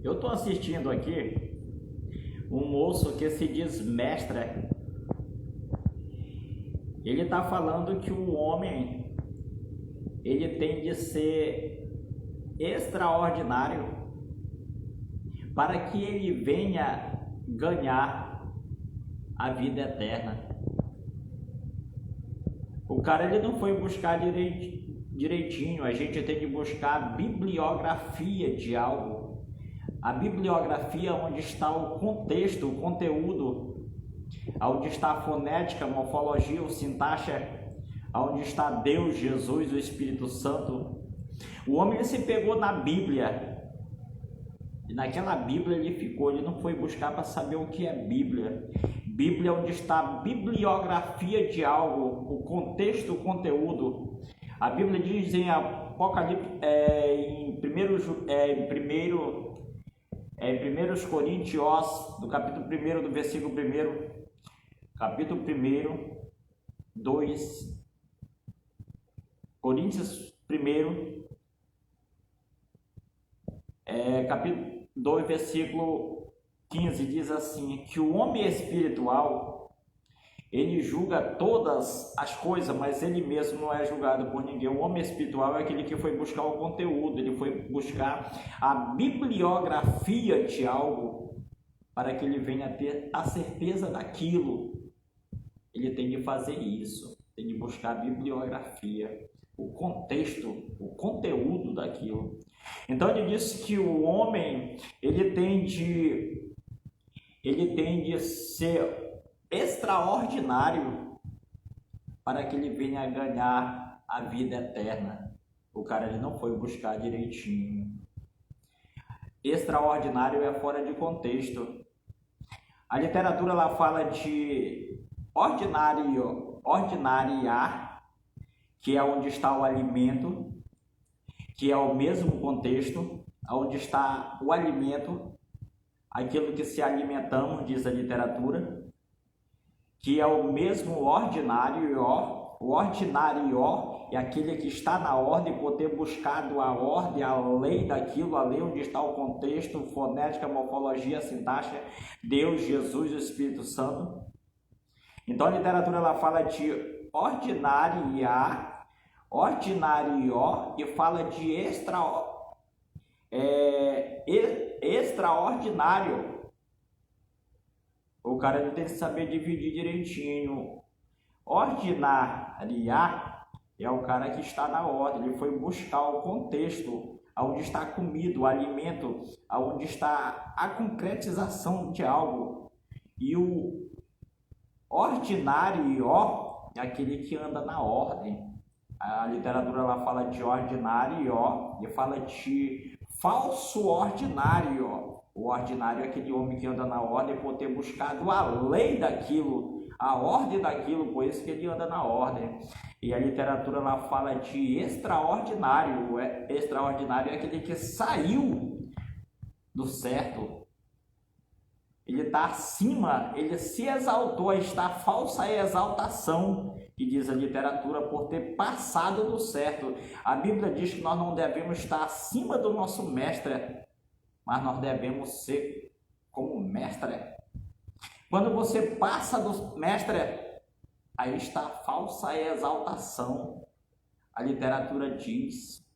Eu estou assistindo aqui um moço que se diz mestre. Ele está falando que o homem ele tem de ser extraordinário para que ele venha ganhar a vida eterna. O cara ele não foi buscar direitinho, a gente tem de buscar a bibliografia de algo. A bibliografia onde está o contexto, o conteúdo, onde está a fonética, a morfologia, o sintaxe, onde está Deus, Jesus, o Espírito Santo. O homem ele se pegou na Bíblia, e naquela Bíblia ele ficou, ele não foi buscar para saber o que é Bíblia. Bíblia é onde está a bibliografia de algo, o contexto, o conteúdo. A Bíblia diz em Apocalipse, em 1 Coríntios, do capítulo 1, do versículo 1, capítulo 1, 2, Coríntios 1, capítulo 2, versículo 15, diz assim, que o homem espiritual, ele julga todas as coisas, mas ele mesmo não é julgado por ninguém. O homem espiritual é aquele que foi buscar o conteúdo, ele foi buscar a bibliografia de algo para que ele venha ter a certeza daquilo. Ele tem de fazer isso, tem de buscar a bibliografia, o contexto, o conteúdo daquilo. Então ele disse que o homem ele tem de ser extraordinário para que ele venha ganhar a vida eterna. O cara ele não foi buscar direitinho. Extraordinário é fora de contexto. A literatura ela fala de ordinariar, que é onde está o alimento, que é o mesmo contexto, onde está o alimento, aquilo que se alimentamos, diz a literatura, que é o mesmo ordinário, o ordinário é aquele que está na ordem, por ter buscado a ordem, a lei daquilo, a lei onde está o contexto, fonética, morfologia, sintaxe, Deus, Jesus e o Espírito Santo. Então a literatura ela fala de ordinário e fala de extraordinário. O cara ele tem que saber dividir direitinho. Ordinária é o cara que está na ordem, ele foi buscar o contexto, onde está a comida, o alimento, onde está a concretização de algo. E o ordinário é aquele que anda na ordem. A literatura ela fala de ordinário e fala de falso ordinário. O ordinário é aquele homem que anda na ordem por ter buscado a lei daquilo, a ordem daquilo, por isso que ele anda na ordem. E a literatura ela fala de extraordinário. Extraordinário é aquele que saiu do certo. Ele está acima, ele se exaltou, está falsa exaltação, que diz a literatura, por ter passado do certo. A Bíblia diz que nós não devemos estar acima do nosso mestre, mas nós devemos ser como mestre. Quando você passa do mestre, aí está a falsa exaltação. A literatura diz,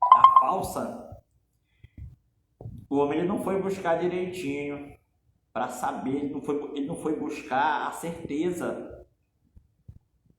a falsa, o homem ele não foi buscar direitinho para saber, ele não foi buscar a certeza.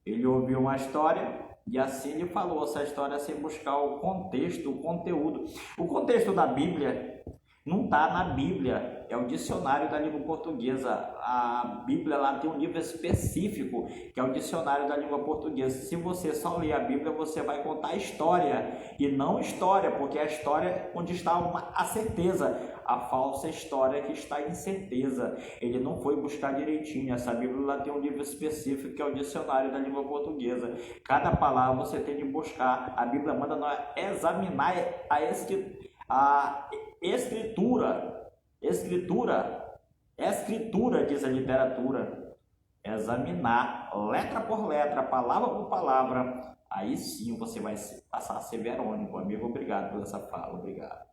Ele ouviu uma história e assim ele falou essa história sem buscar o contexto, o conteúdo. O contexto da Bíblia não está na Bíblia, é o dicionário da língua portuguesa. A Bíblia lá tem um livro específico, que é o dicionário da língua portuguesa. Se você só ler a Bíblia, você vai contar a história, e não história, porque a história é onde está a certeza, a falsa história que está em certeza. Ele não foi buscar direitinho. Essa Bíblia lá tem um livro específico, que é o dicionário da língua portuguesa. Cada palavra você tem de buscar. A Bíblia manda nós examinar a escritura, diz a literatura, examinar letra por letra, palavra por palavra, aí sim você vai passar a ser verônico. Amigo, obrigado por essa fala, obrigado.